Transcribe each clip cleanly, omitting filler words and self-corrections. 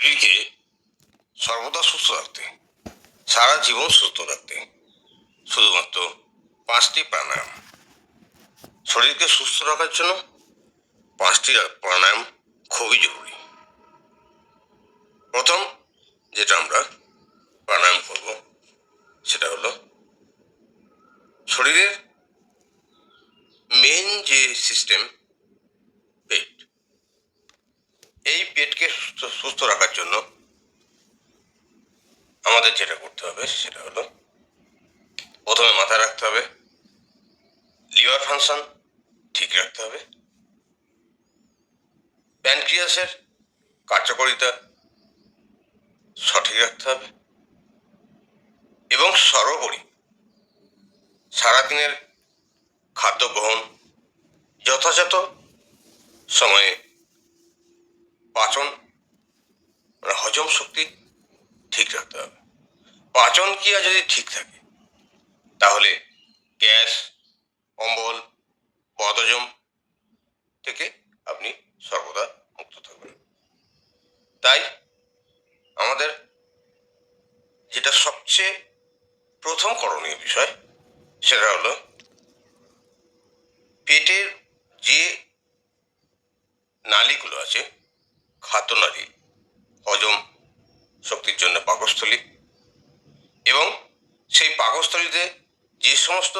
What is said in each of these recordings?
শরীরকে সর্বদা সুস্থ রাখতে, সারা জীবন সুস্থ রাখতে শুধুমাত্র 5টি প্রাণায়াম। শরীরকে সুস্থ রাখার জন্য 5টি প্রাণায়াম খুবই জরুরি। প্রথম যেটা আমরা প্রাণায়াম করব সেটা হলো শরীরের মেন যে সিস্টেম পেট, এই পেটকে সুস্থ রাখার জন্য আমাদের যেটা করতে হবে সেটা হলো প্রথমে মাথায় রাখতে হবে লিভার ফাংশন ঠিক রাখতে হবে, প্যানক্রিয়াসের কার্যকারিতা সঠিক রাখতে হবে এবং সর্বোপরি সারাদিনের খাদ্য গ্রহণ যথাযথ সময়ে পাচন হজম শক্তি ঠিক রাখতে হবে। পাচন ক্রিয়া যদি ঠিক থাকে তাহলে গ্যাস, অম্বল, বদহজম থেকে আপনি সর্বদা মুক্ত থাকবেন। তাই আমাদের যেটা সবচেয়ে প্রথম করণীয় বিষয় সেটা হলো পেটের যে নালীগুলো আছে, খাদ্য নালী, হজম শক্তির জন্য পাকস্থলী, এবং সেই পাকস্থলীতে যে সমস্ত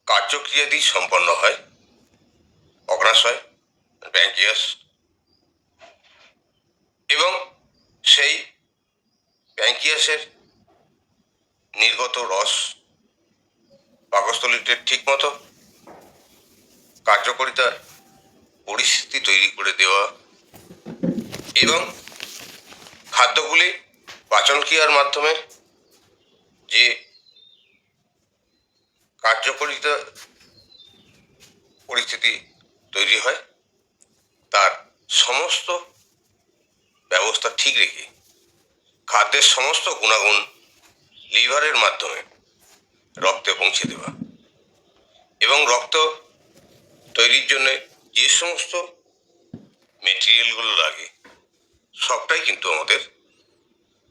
কার্যক্রিয়াদি সম্পন্ন হয়, অগ্নাশয়, প্যানক্রিয়াস, এবং সেই প্যানক্রিয়াসের নির্গত রস পাকস্থলীতে ঠিকমতো কার্যকারিতার পরিস্থিতি তৈরি করে দেওয়া এবং খাদ্যগুলি পাচন ক্রিয়ার মাধ্যমে যে কার্যকারিতা পরিস্থিতি তৈরি হয় তার সমস্ত ব্যবস্থা ঠিক রেখে খাদ্যের সমস্ত গুণাগুণ লিভারের মাধ্যমে রক্তে পৌঁছে দেওয়া এবং রক্ত তৈরির জন্য যে সমস্ত মেটেরিয়ালগুলো লাগে সবটাই কিন্তু আমাদের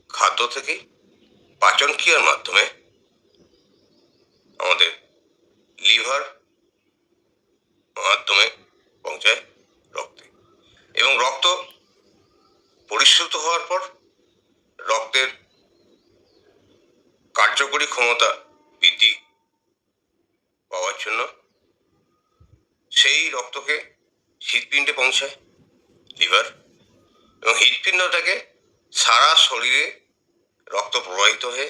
খাদ্য থেকে পাচন ক্রিয়ার মাধ্যমে আমাদের লিভার মাধ্যমে পৌঁছায় রক্তে, এবং রক্ত পরিশ্রুত হওয়ার পর রক্তের কার্যকরী ক্ষমতা বৃদ্ধি পাওয়ার জন্য সেই রক্তকে হৃৎপিণ্ডে পৌঁছায় লিভার, এবং হৃৎপিণ্ড থেকে সারা শরীরে রক্ত প্রবাহিত হয়ে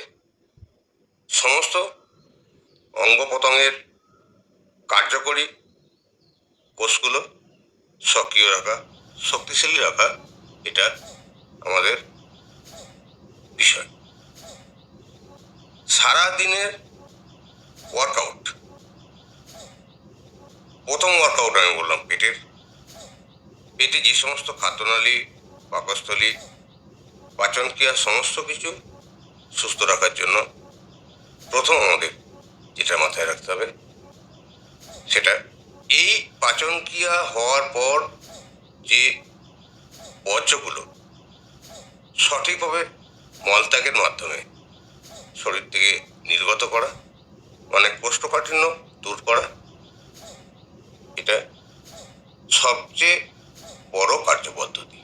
সমস্ত অঙ্গ প্রত্যঙ্গের কার্যকরী কোষগুলো সক্রিয় রাখা, শক্তিশালী রাখা, এটা আমাদের বিষয়। সারাদিনের ওয়ার্কআউট, প্রথম ওয়ার্কআউট আমি বললাম পেটে যে সমস্ত খাদ্যনালী, পাকস্থলী, পাচন ক্রিয়া সমস্ত কিছু সুস্থ রাখার জন্য প্রথম আমাদের যেটা মাথায় রাখতে হবে সেটা এই পাচন ক্রিয়া হওয়ার পর যে বর্জ্যগুলো সঠিকভাবে মলত্যাগের মাধ্যমে শরীর থেকে নির্গত করা, মানে কোষ্ঠকাঠিন্য দূর করা, এটা সবচেয়ে বড় কার্যপদ্ধতি।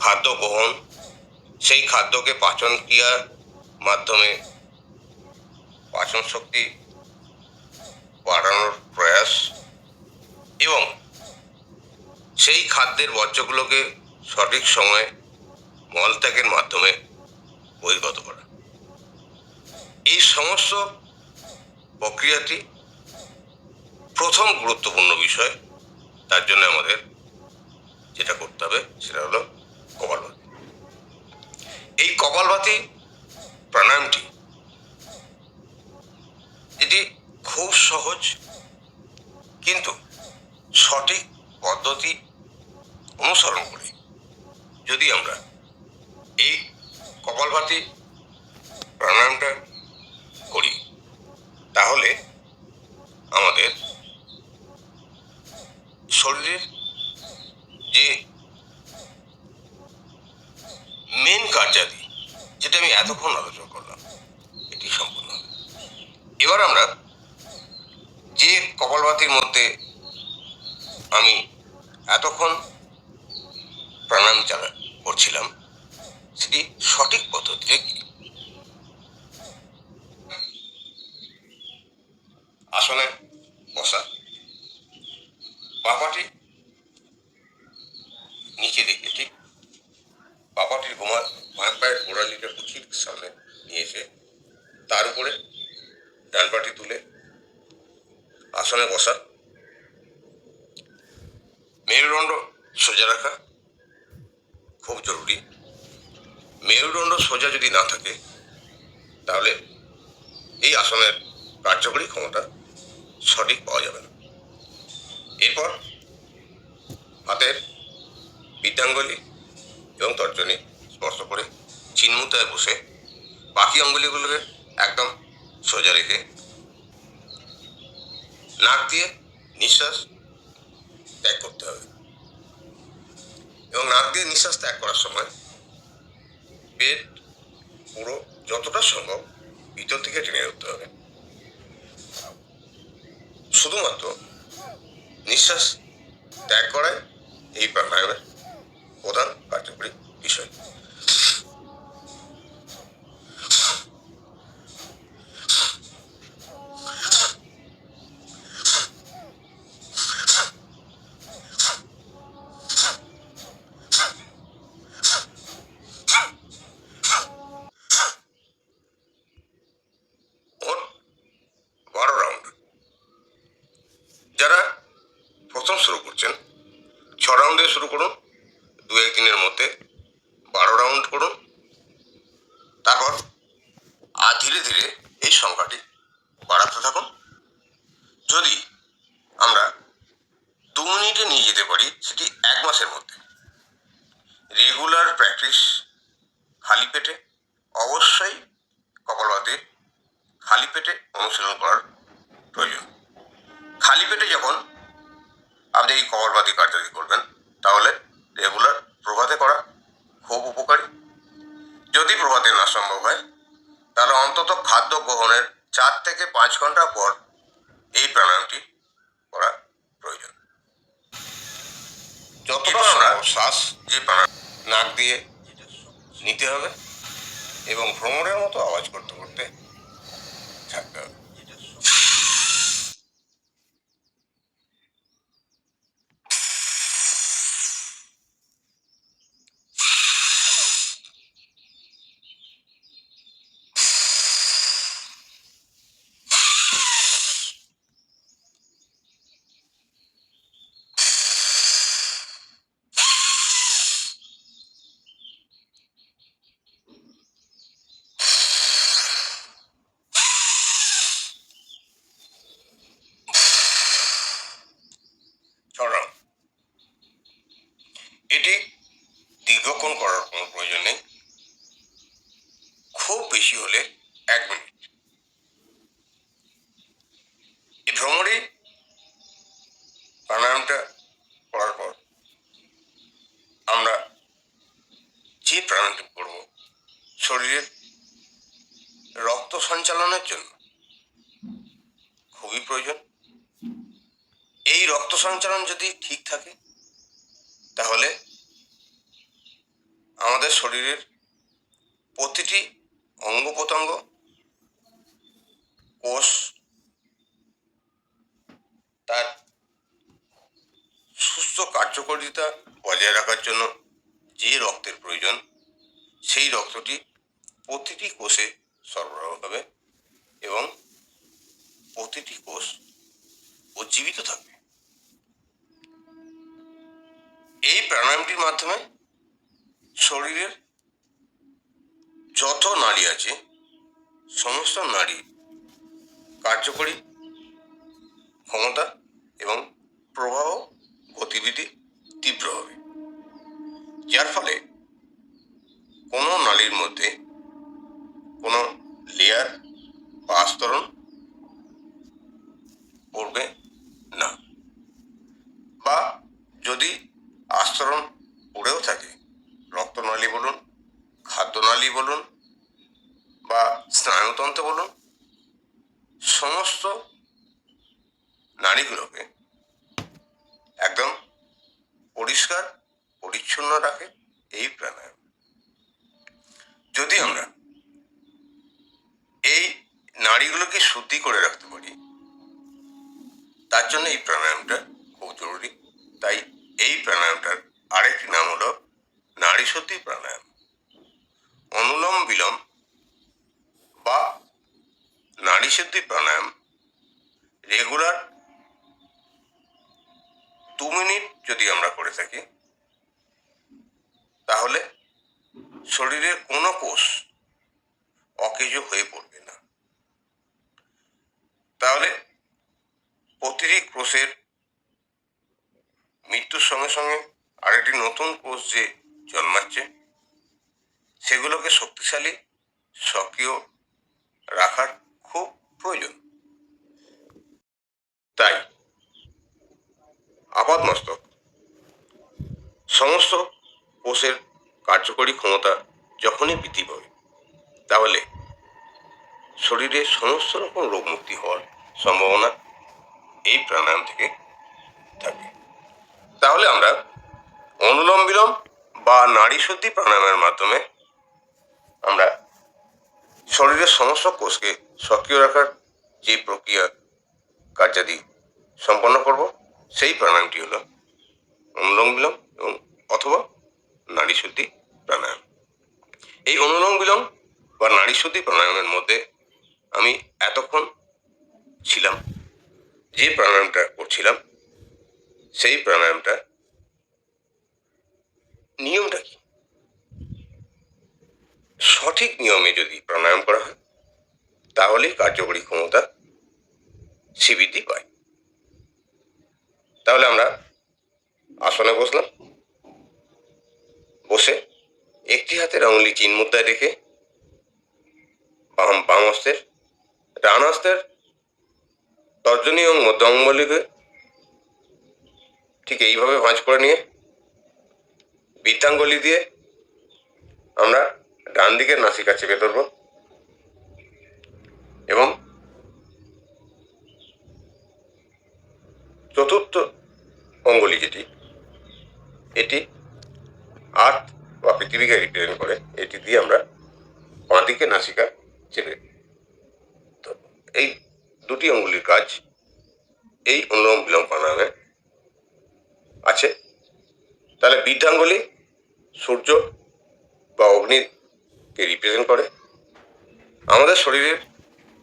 খাদ্য গ্রহণ, সেই খাদ্যকে পাচন ক্রিয়ার মাধ্যমে পাচন শক্তি বাড়ানোর প্রয়াস এবং সেই খাদ্যের বর্জ্যগুলোকে সঠিক সময়ে মলত্যাগের মাধ্যমে বহির্গত করা, এই সমস্ত প্রক্রিয়াটি প্রথম গুরুত্বপূর্ণ বিষয়। তার জন্য আমাদের যেটা করতে হবে সেটা হলো কপালভাতি। এই কপালভাতি প্রাণায়ামটি এটি খুব সহজ, কিন্তু সঠিক পদ্ধতি অনুসরণ করে যদি আমরা এই কপালভাতি প্রাণায়ামটা করি তাহলে আমাদের শরীরের যে মেন কার্যাদি, যেটা আমি এতক্ষণ আলোচনা করলাম, এটি সম্পূর্ণ হবে। এবার আমরা যে কপালভাতির মধ্যে আমি এতক্ষণ প্রাণায়াম করছিলাম, সেটি সঠিক পদ্ধতিতে কি? আসনে বসা, বাপাটি নিচে রেখে, ঠিক বাপাটির বাঁ পায়ের গোড়ালিটা ঠিক সামনে নিয়ে এসে তার উপরে ডান পাটি তুলে আসনে বসা, মেরুদণ্ড সোজা রাখা খুব জরুরি। মেরুদণ্ড সোজা যদি না থাকে তাহলে এই আসনের কার্যকরী ক্ষমতা সঠিক পাওয়া যাবে না। এরপর হাতের বৃদ্ধাঙ্গুলি এবং তর্জনী স্পর্শ করে চিন্মুদ্রায় বসে বাকি অঙ্গুলিগুলোকে একদম সোজা রেখে নাক দিয়ে নিঃশ্বাস ত্যাগ করতে হবে, এবং নাক দিয়ে নিঃশ্বাস ত্যাগ করার সময় পেট পুরো যতটা সম্ভব ভিতর থেকে টেনে রাখতে হবে। শুধুমাত্র নিঃশ্বাস ত্যাগ করাই এই প্রাণায়ামের প্রধান কার্যকরী বিষয়। মোট 12 রাউন্ড। যারা প্রথম শুরু করছেন 6 রাউন্ডে শুরু করুন, 2-1 দিনের মধ্যে 12 রাউন্ড করুন। তারপর ধীরে ধীরে এই সংখ্যাটি বাড়াতে থাকুন। যদি আমরা 2 মিনিটে নিয়ে যেতে পারি, সেটি 1 মাসের মধ্যে। রেগুলার প্র্যাকটিস, খালি পেটে অবশ্যই কপালভাতি খালি পেটে অনুশীলন করার প্রয়োজন। খালি পেটে যখন আপনি এই কপালভাতি কার্যটি করবেন, তাহলে রেগুলার প্রভাতে করা খুব উপকারী। যদি প্রভাতে না সম্ভব হয়, তাহলে অন্তত খাদ্য গ্রহণের 4 থেকে 5 ঘন্টা পর এই প্রাণায়ামটি করা প্রয়োজন। যতটা সম্ভব শ্বাস যে প্রাণায়াম নাক দিয়ে নিতে হবে এবং ভ্রমণের মতো আওয়াজ করতে করতে থাকতে হবে। ছড়াও। এটি দীর্ঘক্ষণ করার কোনো প্রয়োজন নেই, খুব বেশি হলে 1 মিনিট। এই ভ্রমণে প্রাণায়ামটা করার পর আমরা যে প্রাণায়ামটি করব, শরীরের রক্ত সঞ্চালনের জন্য খুবই প্রয়োজন। এই রক্ত সঞ্চালন যদি ঠিক থাকে, তাহলে আমাদের শরীরের প্রতিটি অঙ্গ প্রত্যঙ্গ, কোষ তার সুস্থ কার্যকারিতা বজায় রাখার জন্য যে রক্তের প্রয়োজন, সেই রক্তটি প্রতিটি কোষে সরবরাহ হবে এবং প্রতিটি কোষ উজ্জীবিত থাকবে। এই প্রাণায়ামটির মাধ্যমে শরীরের যত নাড়ি আছে, সমস্ত নাড়ি কার্যকরী ক্ষমতা এবং প্রবাহ গতিবিধি তীব্র হবে, যার ফলে কোনো নালীর মধ্যে কোনো লেয়ার বা আস্তরণ পড়বে না, বা যদি আস্তরণ পড়েও থাকে, রক্তনালী বলুন বলুন বা স্নায়ুতন্ত্র বলুন, সমস্ত নাড়িগুলোকে একদম পরিষ্কার পরিচ্ছন্ন রাখে এই প্রাণায়াম। যদি আমরা এই নাড়িগুলোকে শুদ্ধি করে রাখতে পারি, তার জন্য এই প্রাণায়ামটা খুব জরুরি। তাই এই প্রাণায়ামটার আরেকটি নাম হলো নাড়ি শুদ্ধি প্রাণায়াম। অনুলোম বিলোম বা নাড়ি শুদ্ধি প্রাণায়াম রেগুলার 2 মিনিট যদি আমরা করে থাকি, তাহলে শরীরের কোনো কোষ অকেজ হয়ে পড়বে না। তাহলে প্রতিটি কোষের মৃত্যুর সঙ্গে সঙ্গে আরেকটি নতুন কোষ যে জন্মাচ্ছে, সেগুলোকে শক্তিশালী সক্রিয় রাখার খুব প্রয়োজন। তাই আপাদমস্তক সমস্ত কোষের কার্যকরী ক্ষমতা যখনই বৃদ্ধি পাবে, তাহলে শরীরে সমস্ত রকম রোগ মুক্তি হওয়ার সম্ভাবনা এই প্রাণায়াম থেকে থাকে। তাহলে আমরা অনুলোম বিলোম বা নাড়ি শুদ্ধি প্রাণায়ামের মাধ্যমে আমরা শরীরের সমস্ত কোষকে সক্রিয় রাখার যে প্রক্রিয়া কার্যাদি সম্পন্ন করব, সেই প্রাণায়ামটি হলো অনুলোম বিলোম এবং অথবা নাড়ি শুদ্ধি প্রাণায়াম। এই অনুলোম বিলোম বা নাড়ি শুদ্ধি প্রাণায়ামের মধ্যে আমি এতক্ষণ ছিলাম, যে প্রাণায়ামটা করছিলাম, সেই প্রাণায়ামটা নিয়মটা কি? সঠিক নিয়মে যদি প্রাণায়াম করা হয়, তাহলেই কার্যকরী ক্ষমতা বৃদ্ধি পায়। তাহলে আমরা আসনে বসলাম, বসে একটি হাতের আঙুলি চিন মুদ্রায় রেখে বাম হস্তের ডান হস্তের তর্জনী এবং মধ্য অঙ্গুলিকে ঠিক এইভাবে ভাঁজ করে নিয়ে বৃদ্ধাঙ্গুলি দিয়ে আমরা ডান দিকের নাসিকা চেপে ধরব এবং চতুর্থ অঙ্গুলি যেটি, এটি আর্থ বা পৃথিবীকে রিপ্রেজেন্ট করে, এটি দিয়ে আমরা বাঁ দিকে নাসিকা চেপে ধরব। এই দুটি অঙ্গুলির কাজ এই অনুলোম বিলোম প্রাণায়ামে আছে। তাহলে বৃদ্ধাঙ্গুলি সূর্য বা অগ্নিকে রিপ্রেজেন্ট করে। আমাদের শরীরের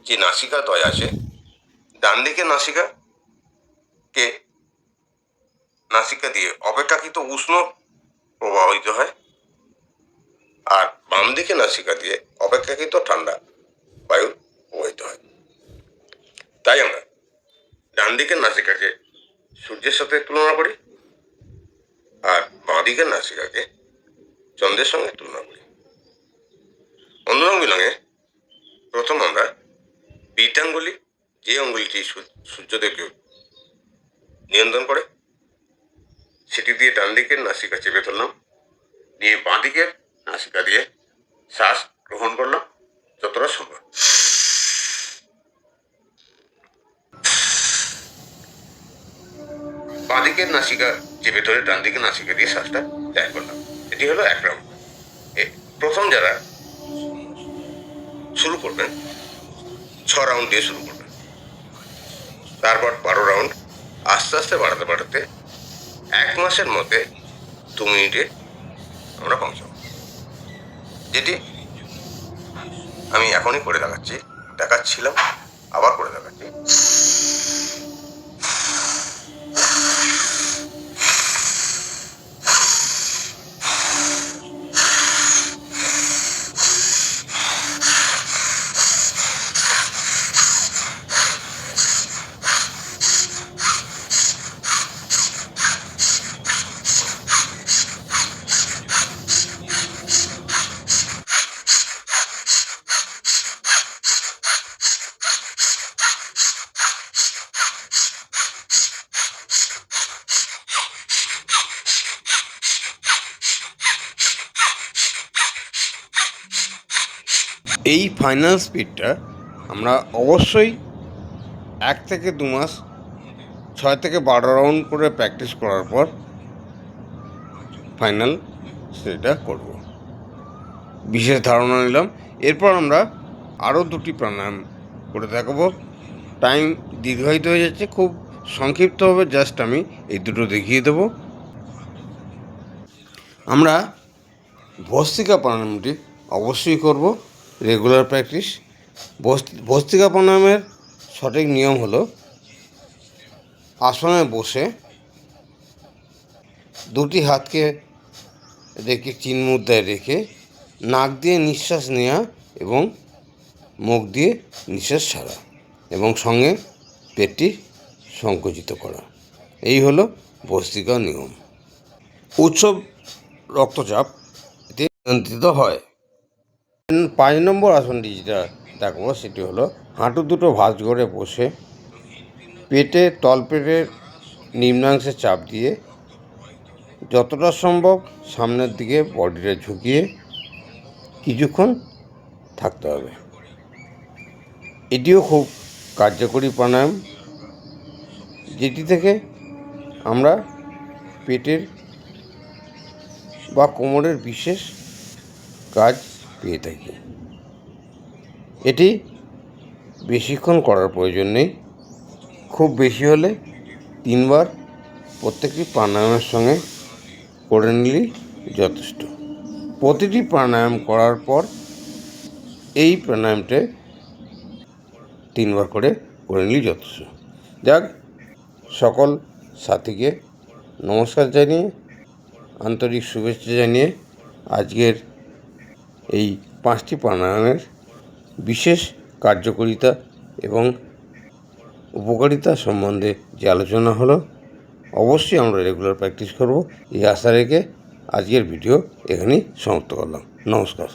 যে নাসিকা দ্বয় আছে, ডান দিকের নাসিকা দিয়ে অপেক্ষাকৃত উষ্ণ প্রবাহিত হয়, আর বাম দিকে নাসিকা দিয়ে অপেক্ষাকৃত ঠান্ডা বায়ু প্রবাহিত হয়। তাই আমরা ডান দিকের নাসিকাকে সূর্যের সাথে তুলনা করি আর বাঁ দিকের নাসিকাকে চন্দ্রের সঙ্গে তুলনা করি। অনুলোম বিলোমে প্রথম আমরা বৃদ্ধাঙ্গুলি, যে অঙ্গুলিটি সূর্যদেবকে নিয়ন্ত্রণ করে, সেটি দিয়ে ডান দিকের নাসিকা চেপে ধরলাম, নিয়ে বাঁ দিকের নাসিকা দিয়ে শ্বাস গ্রহণ করলাম যতটা সম্ভব। বাঁ দিকের নাসিকা চেপে ধরে ডান দিকের নাসিকা দিয়ে শ্বাসটা ত্যাগ করলাম। এটি হলো 1 রাউন্ড। প্রথম যারা শুরু করবেন 6 রাউন্ড দিয়ে শুরু করবেন, তারপর 12 রাউন্ড, আস্তে আস্তে বাড়াতে বাড়াতে 1 মাসের মধ্যে 2 মিনিটে আমরা পৌঁছাবো, যেটি আমি এখনই করে দেখাচ্ছিলাম, আবার করে দেখাচ্ছি। এই ফাইনাল স্পিডটা আমরা অবশ্যই 1 থেকে 2 মাস 6 থেকে 12 রাউন্ড করে প্র্যাকটিস করার পর ফাইনাল সেটা করব। বিশেষ ধারণা নিলাম। এরপর আমরা আরও 2টি প্রাণায়াম করে দেখাবো। টাইম দীর্ঘায়িত হয়ে যাচ্ছে, খুব সংক্ষিপ্তভাবে জাস্ট আমি এই দুটো দেখিয়ে দেব। আমরা ভস্ত্রিকা প্রাণায়ামটি অবশ্যই করব, রেগুলার প্র্যাকটিস। ভস্ত্রিকা প্রাণায়ামের সঠিক নিয়ম হলো আসনে বসে 2টি হাতকে রেখে চিন মুদ্রায় রেখে নাক দিয়ে নিঃশ্বাস নেওয়া এবং মুখ দিয়ে নিঃশ্বাস ছাড়া, এবং সঙ্গে পেটটি সংকুচিত করা। এই হলো ভস্ত্রিকা নিয়ম। উচ্চ রক্তচাপ এতে নিয়ন্ত্রিত হয়। 5 নম্বর আসনটি যেটা দেখবো সেটি হলো হাঁটু দুটো ভাঁজ করে বসে পেটে তলপেটের নিম্নাংশে চাপ দিয়ে যতটা সম্ভব সামনের দিকে বডিটা ঝুঁকিয়ে কিছুক্ষণ থাকতে হবে। এটিও খুব কার্যকরী প্রাণায়াম, যেটি থেকে আমরা পেটের বা কোমরের বিশেষ কাজ পেয়ে থাকি। এটি বেশিক্ষণ করার প্রয়োজন নেই, খুব বেশি হলে 3 বার প্রত্যেকটি প্রাণায়ামের সঙ্গে করে নিলেই যথেষ্ট। প্রতিটি প্রাণায়াম করার পর এই প্রাণায়ামটা 3 বার করে নিলেই যথেষ্ট। যাক, সকল সাথীকে নমস্কার জানিয়ে, আন্তরিক শুভেচ্ছা জানিয়ে আজকের এই 5টি প্রাণায়ামের বিশেষ কার্যকারিতা এবং উপকারিতা সম্বন্ধে যে আলোচনা হলো, অবশ্যই আমরা রেগুলার প্র্যাকটিস করব এই আশা রেখে আজকের ভিডিও এখানেই সমাপ্ত করলাম। নমস্কার।